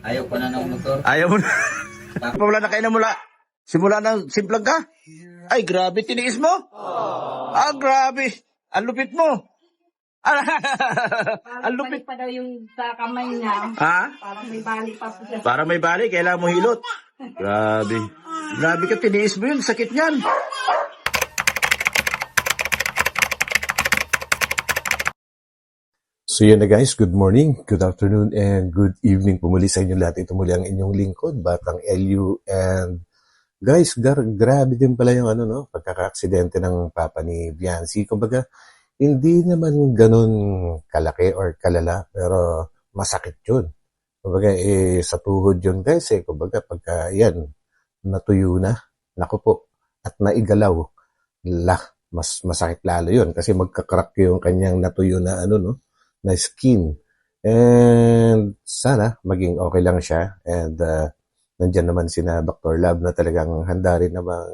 Ayaw ko na ng motor. Ayaw mo na. Wala na kayo na mula. Simula ng simplang ka. Ay, grabe, tiniis mo. Ah, grabe. Ang lupit mo. Ang lupit. Balik pa daw yung sa kamay niya. Ha? Parang may balik pa po siya. Para may balik, kailangan mo hilot. Grabe. Grabe ka, tiniis mo yun. Sakit niyan. So yun na guys, good morning, good afternoon, and good evening. Pumuli sa inyo lahat. Ito muli ang inyong lingkod, Batang LU. And guys, grabe din pala yung pagkaka-aksidente ng papa ni Viancy. Kumbaga, hindi naman ganun kalaki or kalala, pero masakit yun. Kumbaga, sa tuhod yun guys, kumbaga, pagka yan, natuyo na, naku po, at naigalaw, mas masakit lalo yun. Kasi magkakrak yung kanyang natuyo na na skin. And sana maging okay lang siya. And nandyan naman sina Dr. Lab na talagang handa rin namang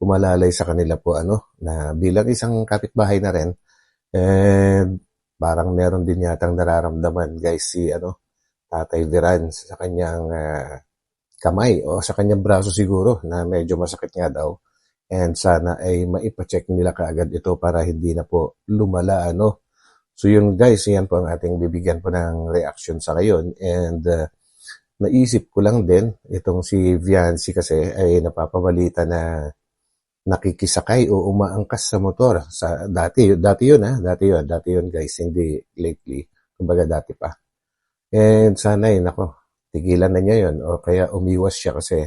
umalalay sa kanila po na bilang isang kapitbahay na rin. And parang meron din yatang nararamdaman guys si Tatay Viran sa kanyang kamay o sa kanyang braso siguro na medyo masakit nga daw. And sana ay maipacheck nila kaagad ito para hindi na po lumala So yun guys, yan po ang ating bibigyan po ng reaction sa ngayon. And naisip ko lang din, itong si Viancy kasi ay napapabalita na nakikisakay o umaangkas sa motor. Dati yun guys, hindi lately. Kumbaga dati pa. And sana tigilan na niya yun o kaya umiwas siya kasi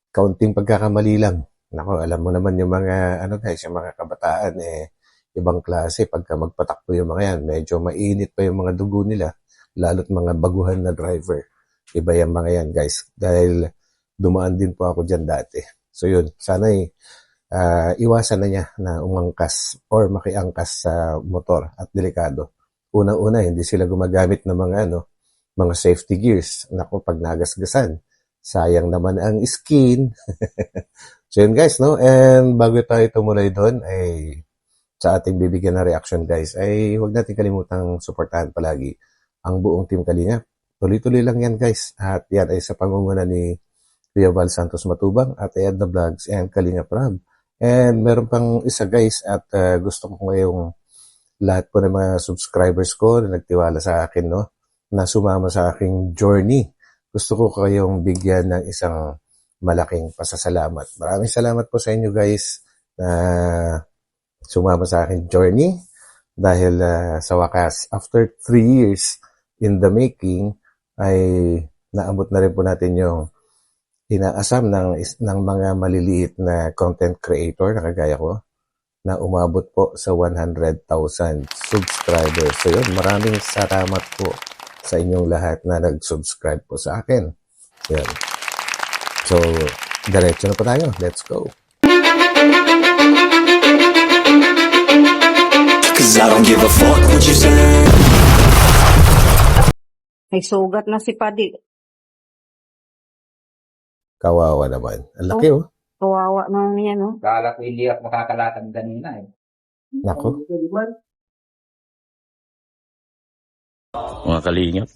kaunting pagkakamali lang. Alam mo naman yung mga yung mga kabataan ibang klase pagka magpatakbo yung mga yan. Medyo mainit pa yung mga dugo nila, lalo't mga baguhan na driver. Iba yung mga yan, guys. Dahil dumaan din po ako dyan dati. So yun, sana iwasan na niya na umangkas or makiangkas sa motor at delikado. Unang-una, hindi sila gumagamit ng mga safety gears. Pag nagasgasan, sayang naman ang skin. So yun, guys, no? And bago tayo tumuloy doon, sa ating bibigyan na reaction guys, ay huwag natin kalimutang suportahan palagi ang buong Team Kalinga. Tuloy-tuloy lang yan guys. At yan ay sa pangunguna ni Kuya Val Santos Matubang at Ed the Vlogs and Kalinga Prab. And meron pang isa guys at gusto ko ngayong lahat po ng mga subscribers ko na nagtiwala sa akin na sumama sa aking journey. Gusto ko kayong bigyan ng isang malaking pasasalamat. Maraming salamat po sa inyo guys na sumama sa akin journey dahil sa wakas, after 3 years in the making, ay naabot na rin po natin yung inaasam ng mga maliliit na content creator na kagaya ko na umabot po sa 100,000 subscribers. So yun, maraming salamat po sa inyong lahat na nag-subscribe po sa akin. Yan. So, diretso na po tayo. Let's go. I don't give a fuck what you say. May sugat na si Padi. Kawawa naman. Ang laki Kawawa naman yan, no? Kala ko hindi ako makakalakad kanina Nako. Mga kalingap.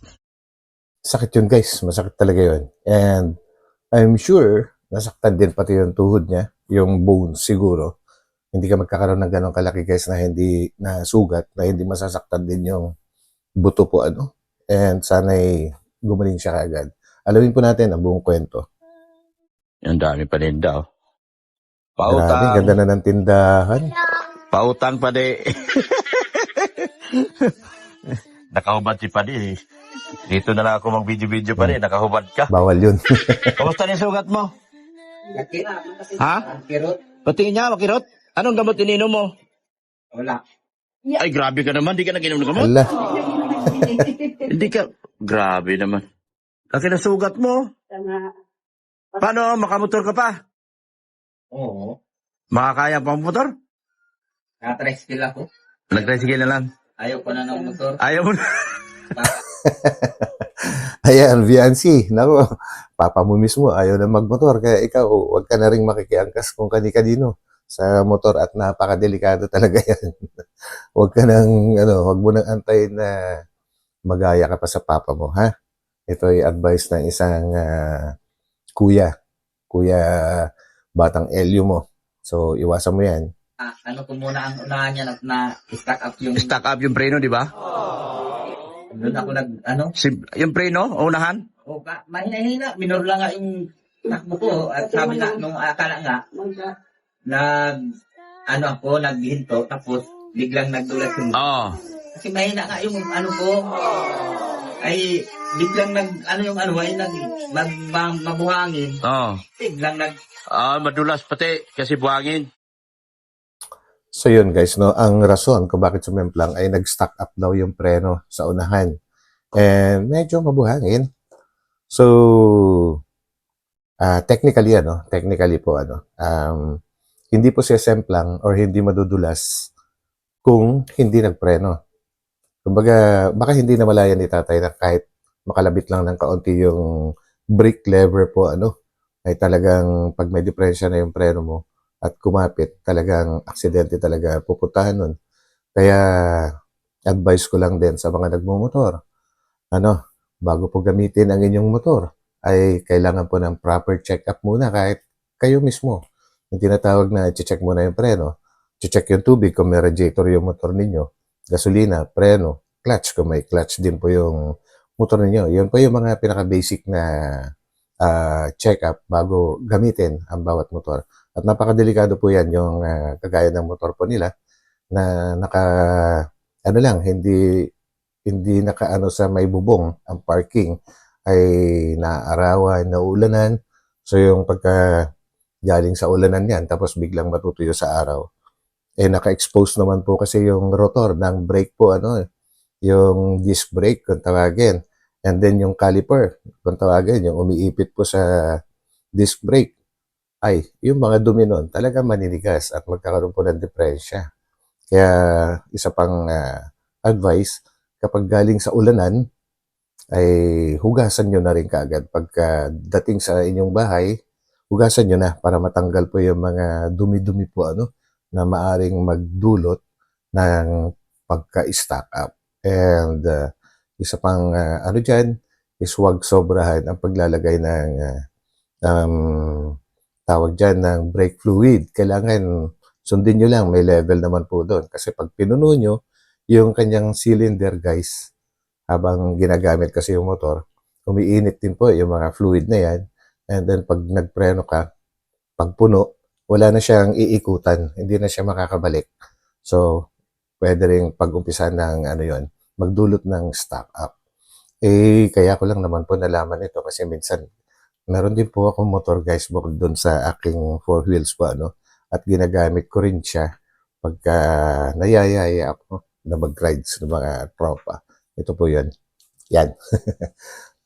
Sakit yun guys. Masakit talaga yun. And I'm sure nasaktan din pati yung tuhod niya. Yung bones siguro. Hindi ka magkakaroon ng ganong kalaki guys na hindi na sugat, na hindi masasaktan din yung buto po And sana'y gumaling siya kaagad. Alamin po natin ang buong kwento. Ang dami pa din daw. Grabe, Pautang. ganda na ng tindahan. Pautang pa di. Nakahubad si pa di. Dito na lang ako mag-video-video pa rin. Nakahubad ka. Bawal yun. Kamusta na yung sugat mo? Ha? Kirot? Patingin niya, makirot. Anong gamot ininom mo? Wala. Ay, grabe ka naman. Di ka naginom ng gamot? Ala. Hindi ka. Grabe naman. Laki na sugat mo. Paano? Makamotor ka pa? Oo. Makakaya pa ang motor? Nakatricycle ako. Nag-tricycle na lang. Ayaw ko na ng motor. Ayaw mo na. Ayan, Viancy. Nako, papa mo mismo ayaw na magmotor. Kaya ikaw, huwag ka na rin makikiangkas kung kani-kanino sa motor at napakadelikado talaga yan. Huwag ka nang, huwag mo nang antayin na magaya ka pa sa papa mo, ha? Ito ay advice ng isang kuya batang Elio mo. So, iwasan mo yan. Ano ko muna ang unahan niya na stack up yung... Stack up yung preno, di ba? Doon ako Yung preno, unahan? mahina-hina. Minor lang nga yung takbo ko. At sabi na, nung akala nga, naghinto. Tapos, biglang nagdulas yung... Oo. Kasi mahina nga yung ano ko. Ay, biglang mabuhangin. Oo. Biglang Madulas pati kasi buhangin. So yun guys, no, ang rason kung bakit sumemplang ay nag-stack up daw yung preno sa unahan. And medyo mabuhangin. So, technically po, hindi po siya semplang or hindi madudulas kung hindi nagpreno. Kumbaga, baka hindi na malaya ni tatay na kahit makalabit lang ng kaunti yung brake lever po, ay talagang pag may diferensya na yung preno mo at kumapit, talagang aksidente talaga pupuntahan nun. Kaya, advice ko lang din sa mga nagmumotor. Bago po gamitin ang inyong motor, ay kailangan po ng proper check-up muna kahit kayo mismo. Yung tinatawag na check muna yung preno, check yung tubig kung may radiator yung motor ninyo, gasolina, preno, clutch kung may clutch din po yung motor ninyo. Yun po yung mga pinaka-basic na check-up bago gamitin ang bawat motor. At napakadelikado po yan yung kagaya ng motor po nila na hindi nakaano sa may bubong ang parking ay naaarawan, naulanan. So yung pagka galing sa ulanan yan tapos biglang matutuyo sa araw, naka-expose naman po kasi yung rotor ng brake po, yung disc brake kung tawagin. And then yung caliper kung tawagin, yung umiipit po sa disc brake. Ay, yung mga dumi nun talagang maninigas at magkakaroon po ng diferensya. Kaya isa pang advice, kapag galing sa ulanan, ay hugasan nyo na rin kaagad. Pagka dating sa inyong bahay, hugasan nyo na para matanggal po yung mga dumi-dumi po na maaring magdulot ng pagka-stack up. And isa pang dyan is huwag sobrahan ang paglalagay ng tawag dyan ng brake fluid. Kailangan sundin nyo lang, may level naman po doon. Kasi pag pinuno nyo yung kanyang cylinder guys, habang ginagamit kasi yung motor, umiinit din po yung mga fluid na yan. And then pag nagpreno ka, pag puno, wala na siyang iikutan. Hindi na siya makakabalik. So, pwede rin pag-umpisa ng magdulot ng stack up. Kaya ko lang naman po nalaman ito kasi minsan, meron din po akong motor guys bukod doon sa aking 4 wheels po, at ginagamit ko rin siya pagka nayayaya ako na mag-rides ng mga tropa. Ito po yun. Yan.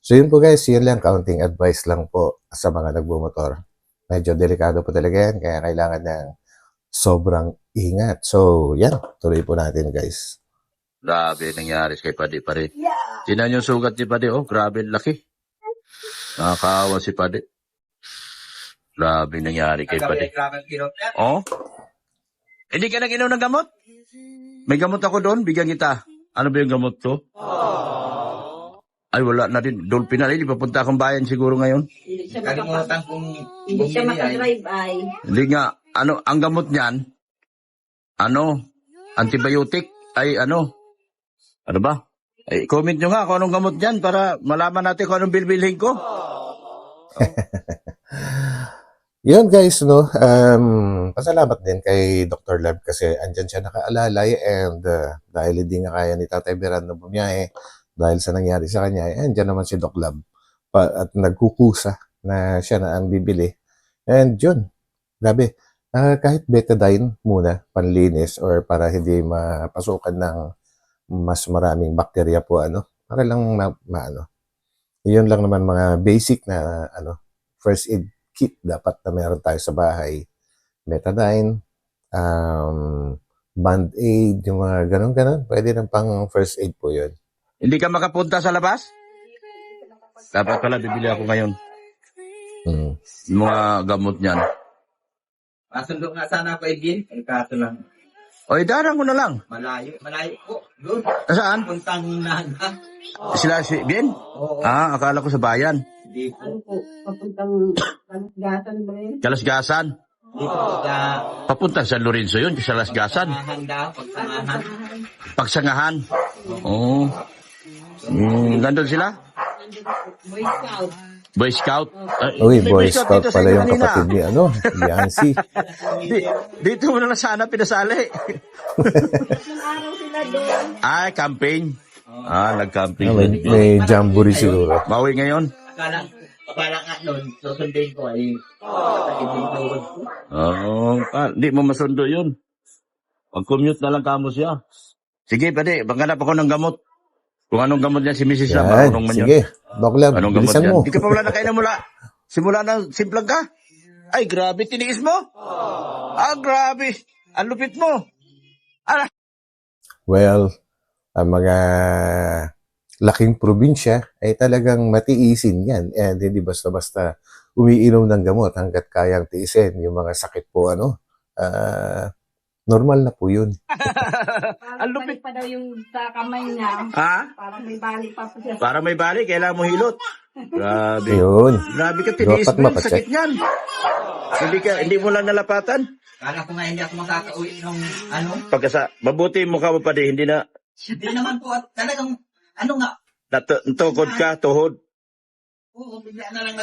So yun po guys, yun lang, kaunting advice lang po sa mga nagbumotor. Medyo delikado po talaga yan, kaya kailangan ng sobrang ingat. So yan, tuloy po natin guys. Grabe nangyari kay Padi pare. Tingnan yung sugat ni Padi, grabe laki. Nakakaawa si Padi. Grabe nangyari kay Padi. Hindi ka nag-inom ng gamot? May gamot ako doon, bigyan kita. Ano ba yung gamot to? Ay, wala na din. Doon pinali, papunta akong bayan siguro ngayon. Kalimutan kong Hindi siya makadrive ay. Hindi nga, ang gamot niyan, antibiotic, ay ano ba? Ay, comment nyo nga kung anong gamot niyan para malaman natin kung anong bilbilhin ko. Yun guys, pasalamat din kay Dr. Lab kasi andyan siya nakaalalay and dahil hindi nga kaya ni Tatay Beran na bumiyahe dahil sa nangyari sa kanya, andyan naman si Doc Lab at nagkukusa na siya na ang bibili. And yun, grabe, kahit betadine muna, panlinis or para hindi mapasukan ng mas maraming bakterya po, para lang yun lang naman mga basic na first aid kit dapat na meron tayo sa bahay. Betadine, band-aid, yung mga ganun-ganun. Pwede ng pang first aid po yun. Hindi ka makapunta sa labas? Dapat pala bibili ako ngayon. Yung mga gamot niyan. Masundo nga sana ako, Edwin. Kaso lang. O, idarang mo na lang. Malayo po. Doon. Saan? Puntang Naga. Sila si Bien? Oo. Ah, akala ko sa bayan. Hindi po. Ano po, papuntang Kalasgasan ba yun? Kalasgasan. Hindi po sa Papunta sa Lorenzo yun, sa Lasgasan. pagsangahan. Pagsangahan. Oo. Nandun sila? Boy Scout. Boy Scout. Uy, may Boy Scout dito sa pala inyo yung kanina. kapatid ni, Yancy. Dito mo na lang sana pinasali. Ilang araw sila doon. Ay, camping. Nag-camping. May jamboree siguro. Bawi ngayon. Akala nga nun, susundin ko ay sakit yung tuhod ko. Oo. Hindi mo masundo yun. Mag-commute na lang kamo siya. Sige, pwede. Maghanap ako ng gamot. Kung anong gamot niya si Mrs. Lam, Yan, anong man yun. sige. Doc Lab, Anong gamot bilisan yan? mo. Di ka pa wala na kayo na mula. Simula na simplang ka. Ay, grabe, tiniis mo. Grabe. Ang lupit mo. Well, ang mga laking probinsya ay talagang matiisin yan. And hindi basta-basta umiinom ng gamot hanggat kayang tiisin. Yung mga sakit po, normal na po yun. Parang balik pa daw yung sa kamay niya. Ha? Parang may balik pa po siya. Para may balik, kailangan mo hilot. Grabe. Yun. Grabe ka, tiniis Dapat mo yung mapacheck. sakit niyan. Hindi mo lang nalapatan. Kala ko nga hindi ako makakauwi nung Mabuti mo ka pa di, hindi na Hindi naman po at talagang natukod ka, tuhod. oo, bigla na lang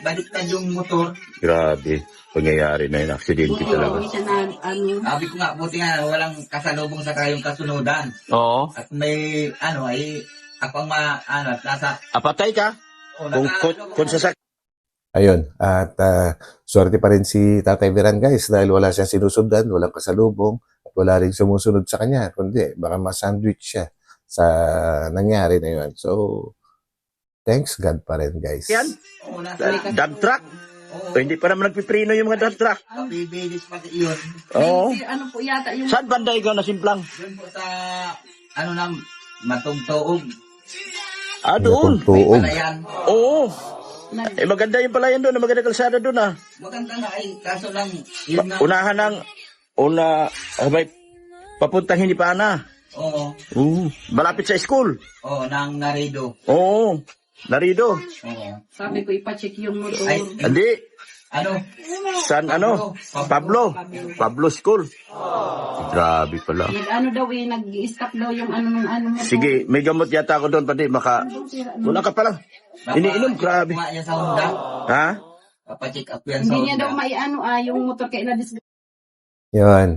baliktad yung motor. Grabe. Pangyayari na yun, aksidente talaga. Hindi siya na, Sabi ko nga, buti nga walang kasalubong sa kayong kasunudan. Oo. At may, ako ang nasa, Apatay ka? Kung sasak. Ayun. At swerte pa rin si Tatay Veran, guys, dahil wala siyang sinusundan, walang kasalubong, at wala rin sumusunod sa kanya. Kundi, baka ma-sandwich siya sa nangyari na yun. So, thanks God pa rin, guys. Yan. oo, nasa, Dump truck. O, hindi pa naman nagpiprino yung mga dump truck. bibilis pati yun. Oo. ano po yata yung Saan banda ikaw na simplang? Doon po sa, matugtuog. Doon. May Tuog. palayan. Oo. Maganda yung palayan doon. Maganda kalsada doon Maganda nga kaso lang, yun nga. Unahan ng, may papuntang hindi pa na. Oo, Malapit sa school. nang narido. Oo. Narido. Oo. sabi ko ipacheck yung motor. Ay, Hindi. ano? San Pablo. Pablo School. Grabe pala. Nag-stop daw yung motor. Sige, may gamot yata ako doon, pati wala ka pala. Iniinom, grabe. Kuha yan sa Honda. Ha? Papacheck up yan sa Hindi niya Honda. daw yung motor kaya na-disgrasya. Yun.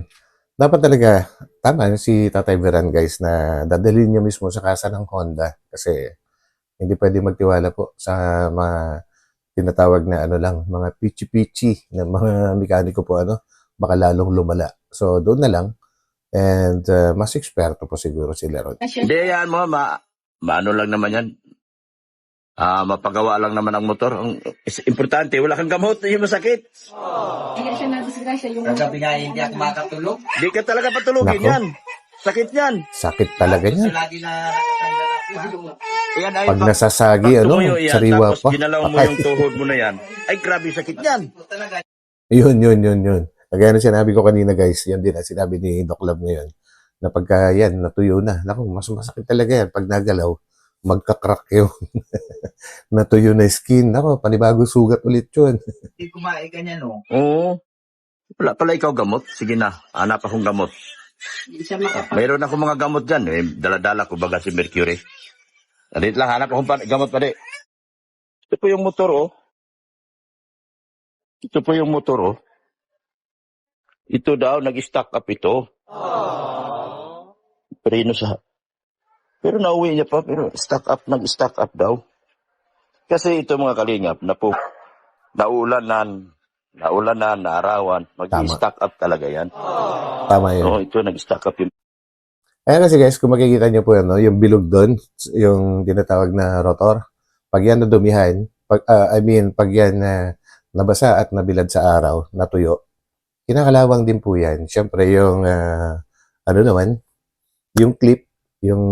Dapat talaga, tama si Tatay Veran, guys, na dadalhin niya mismo sa kasa ng Honda kasi hindi pwede magtiwala po sa mga tinatawag na mga pichi-pichi na mga mekaniko po, baka lalong lumala. So, doon na lang. And mas eksperto po siguro sila ron. Hindi, yan mo, maano lang naman yan. Mapagawa lang naman ang motor. Ang importante, wala kang gamot, yung masakit. Kaya siya na-disgrasya yung Kagabi nga hindi ako makatulog. Di ka talaga patulugin Nako. yan. Sakit yan. Sakit talaga So, niya. lagi na nakatanda Yan ay, Pag nasasagi, tumuyo yan, sariwa tapos pa. ginalaw mo yung tuhod mo na yan. Ay, grabe sakit yan. ko talaga. Yun. Kagaya na sinabi ko kanina, guys, yun din ang sinabi ni Doc Lab ngayon, na pagka yan, natuyo na. Naku, mas masakit talaga yan. Pag nagalaw, magka-crack yung natuyo na skin. Naku, panibagong sugat ulit yun. Hindi kumain ganyan, no? Oo. Wala pala ikaw gamot. Sige na, hanap akong gamot. Hindi siya makapag... Mayroon ako mga gamot dyan. Dala-dala ko baga si Mercury. Dito lang, hanap akong gamot pa di. Ito po yung motor, oh. Ito po yung motor, oh. Ito daw, nag-stock up ito. Pero nauwi niya pa, pero nag-stock up daw. Kasi ito mga kalingap, naulanan, naarawan, mag-stock up talaga yan. Tama yun. Oo, ito, nag-stock up yung... Ayan kasi guys, kung makikita nyo po yan, yung bilog doon, yung tinatawag na rotor, pag yan nadumihan, pag yan nabasa at nabilad sa araw, natuyo, kinakalawang din po yan. Siyempre yung, yung clip, yung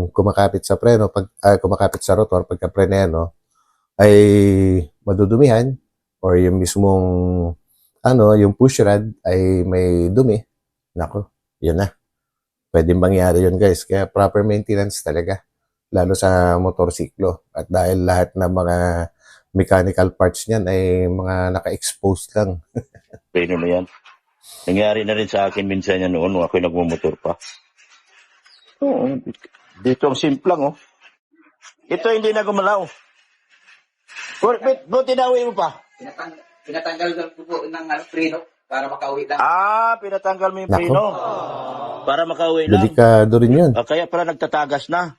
kumakapit sa preno, kumakapit sa rotor, pagka preneno, ay madudumihan, or yung mismong, yung push rod ay may dumi, Nako, yun na. Pwedeng mangyari yun guys. Kaya proper maintenance talaga. Lalo sa motorsiklo. At dahil lahat ng mga mechanical parts niyan ay mga naka-expose lang. Preno na yan. Nangyari na rin sa akin minsan yan noon nung ako'y nagmumotor pa. Oo. Dito ang simplang, oh. Ito hindi na gumalaw. Buti nauwi mo pa. Pinatanggal ko po ng preno para makauwi lang. Pinatanggal mo yung Nako. preno. Para makauwi lang. Delikado rin yun. Kaya pala nagtatagas na.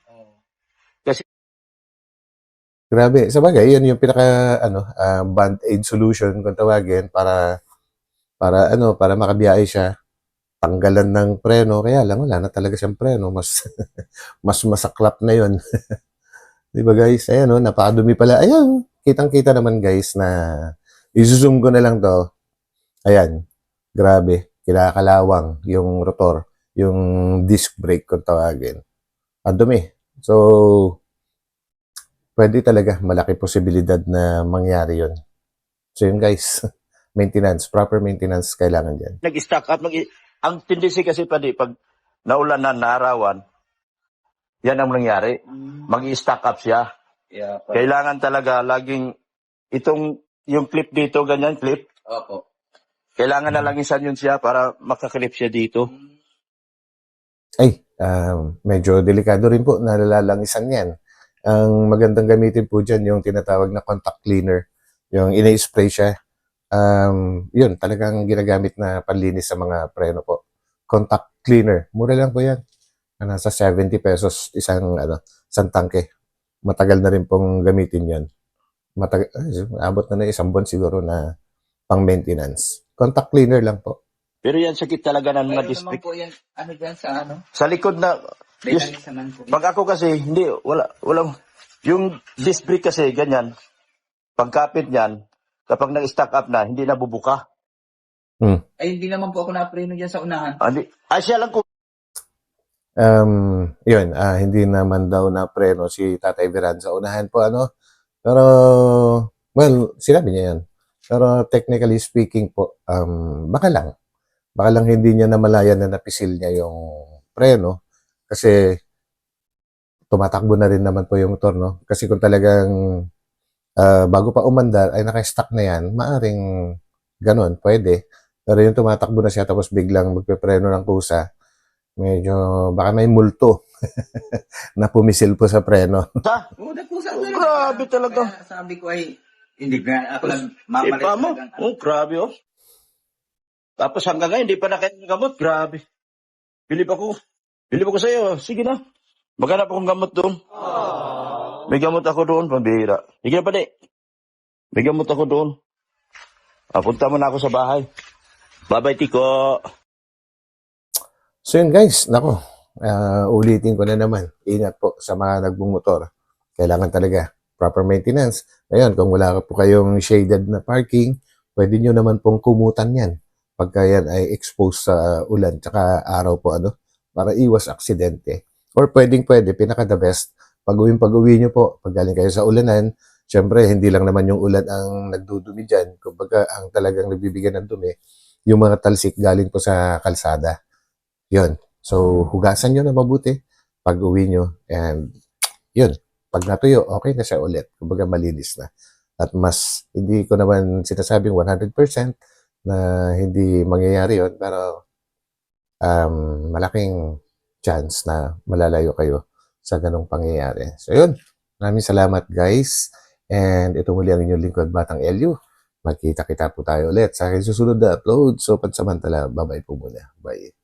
Grabe. Sa bagay, yun yung pinaka, band-aid solution kung tawagin para makabiyahe siya. Tanggalan ng preno. Kaya lang, wala na talaga siyang preno. Mas masaklap na yun. Di ba guys? Ayan, no, napakadumi pala. Ayan, kitang-kita naman guys na i-zoom ko na lang to. Ayan, grabe. Kinakalawang yung rotor, yung disc brake kung tawagin. Ang dumi. So, pwede talaga malaki posibilidad na mangyari yun. So yun guys, maintenance, proper maintenance kailangan dyan. Nag-stack up. Ang tendency kasi pag naulanan, naarawan, yan ang nangyari. Mag-stack up siya. Yeah, Kailangan talaga laging yung clip dito, ganyan clip. Opo. Kailangan na lang isan yun siya para makaklip siya dito. Ay, medyo delikado rin po, nalalalangisan yan. Ang magandang gamitin po dyan, yung tinatawag na contact cleaner. Yung ina-spray siya. Yun, talagang ginagamit na panlinis sa mga preno po. Contact cleaner. Mura lang po yan. Nasa 70 pesos isang tangke. Matagal na rin pong gamitin yan. Abot na isang buwan siguro na pang maintenance. Contact cleaner lang po. Pero yan sakit talaga ng mga Mayroon disc naman brake. po yan, dyan sa Sa likod na, Maintenance naman po. pag ako kasi, hindi, walang, yung disc brake kasi, ganyan, pagkapit niyan, kapag nag-stack up na, hindi na bubuka. Ay, hindi naman po ako na-preno dyan sa unahan. Siya lang ko. Yun, hindi naman daw na preno si Tatay Viran sa unahan po, Pero, well, sinabi niya yan. Pero technically speaking po, baka lang hindi niya namalayan na napisil niya yung preno kasi tumatakbo na rin naman po yung motor, no? Kasi kung talagang bago pa umandar ay naka-stack na yan, maaring ganun, pwede. Pero yung tumatakbo na siya tapos biglang magpepreno ng pusa, medyo baka may multo na pumisil po sa preno. Oo, nagpusa ko Grabe talaga. Kaya sabi ko ay, hindi ba ako lang mamalit Iba mo. talagang. Grabe, oh. Tapos hanggang ngayon, hindi pa na kayo gamot. Grabe. Bilib ako sa'yo. Sige na. Maghanap akong gamot doon. May gamot ako doon, pambihira. Sige na pa, di. May gamot ako doon. Punta mo na ako sa bahay. Bye-bye, Tiko. So yun guys, nako, ulitin ko na naman, ingat po sa mga nagbumotor. Kailangan talaga proper maintenance. Ngayon, kung wala po kayong shaded na parking, pwede nyo naman pong kumutan yan pagka yan ay exposed sa ulan tsaka araw po, para iwas aksidente. Or pwede, pinaka the best, pag-uwi nyo po, pag galing kayo sa ulanan, syempre, hindi lang naman yung ulan ang nagdudumi dyan. Kumbaga, ang talagang nagbibigyan ng dumi, yung mga talsik galing po sa kalsada. Yun. So, hugasan nyo na mabuti pag uwi nyo. And, yun. Pag natuyo, okay na siya ulit. Kumbaga, malinis na. At hindi ko naman sinasabing 100% na hindi mangyayari yun. Pero, malaking chance na malalayo kayo sa ganong pangyayari. So, yun. Maraming salamat, guys. And, ito muli ang inyong lingkod, Batang Elio. Magkita-kita po tayo ulit sa aking susunod na upload. So, pansamantala, bye-bye po muna. Bye.